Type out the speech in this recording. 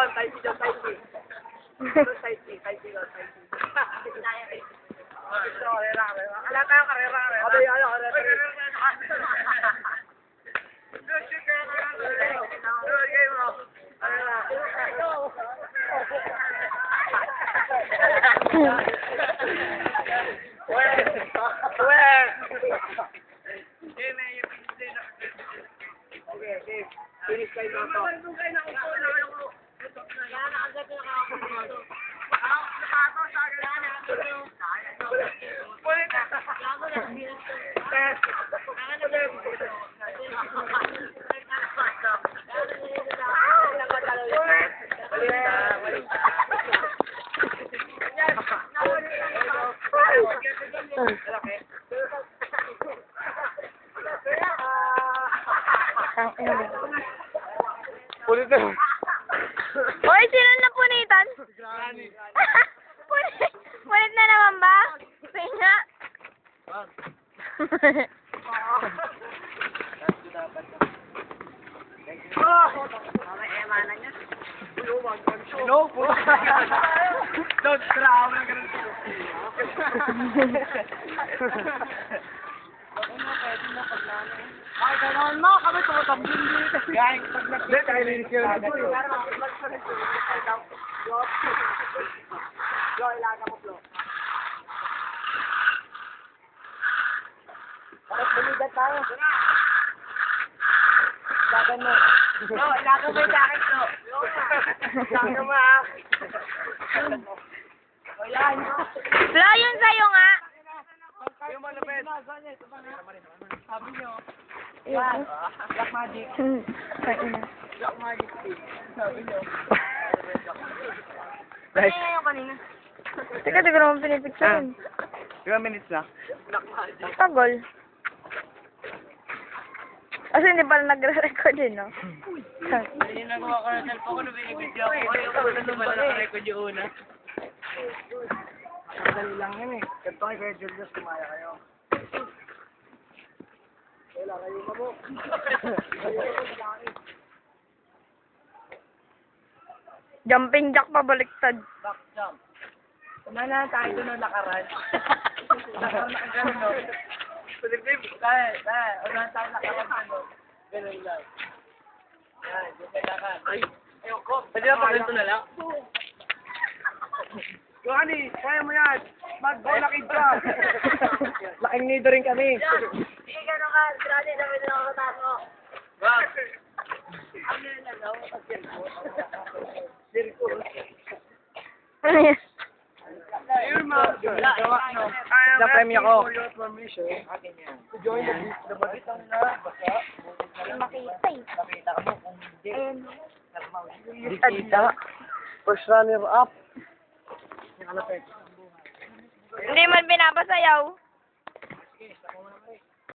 John, Type C, John, Type C. Type C, Type C, Type C. Wala tayong karera. Ano, Okay. Finish kayo na ito. Ulit na. Hoy, sino na punitan? Punit na naman ba? Kaya. No, po. Don't try na ganun. Ay, gano'n mo, kami tumatambling dito. Guys, pag nag-bet, ay linis yun. Flo, ilaga mo, Flo. Bakit bulidat tayo? Ilagan mo. Flo, ilaga mo yung jacket, Flo. Ilaga mo, ha? Ayan. Flo, yun sa'yo nga. Yung malapit. Sabi nyo. Yan. Black Magic. Black Magic. Sabi nyo. Ano yung kanina? Teka, di ko naman pinipicturean. 2 minutes na. Black Magic. Tagol. Kasi hindi pala nagre-record yun, no? Hindi nagawa ko ng cellphone ko na binibidyo ako. Ayaw ko na naman nakarecord yung una. Madali lang yun eh. Ganito kay Kuya Julius, kumaya kayo. Wala kayo na mo. Jumping jack pabaliktad. Back jump. Kumana tayo doon ng lakaran. Nakaganon no. Pilipim. Kaya. Unahan tayo lakaran. Ganun lang. Yan, doon tayo lakaran. Ay, ayoko. Pwede na pag-ganto na lang. Johnny, kaya mo yan. Mag-lakid ka. Laking nido rin kami. Sige, gano'n ka. Grabe, dami na ako katano. Wag. Ano yun na daw? Circus. Ano yan? Ayun mo. Sa premyo ko. For your permission. Akin yan. To join the bagitang na basa. Makita eh. Nakita mo kung hindi. Ayun. Hindi kita. First runner up. Yung kalapit. Hindi man binabasayaw. Sige, ako muna.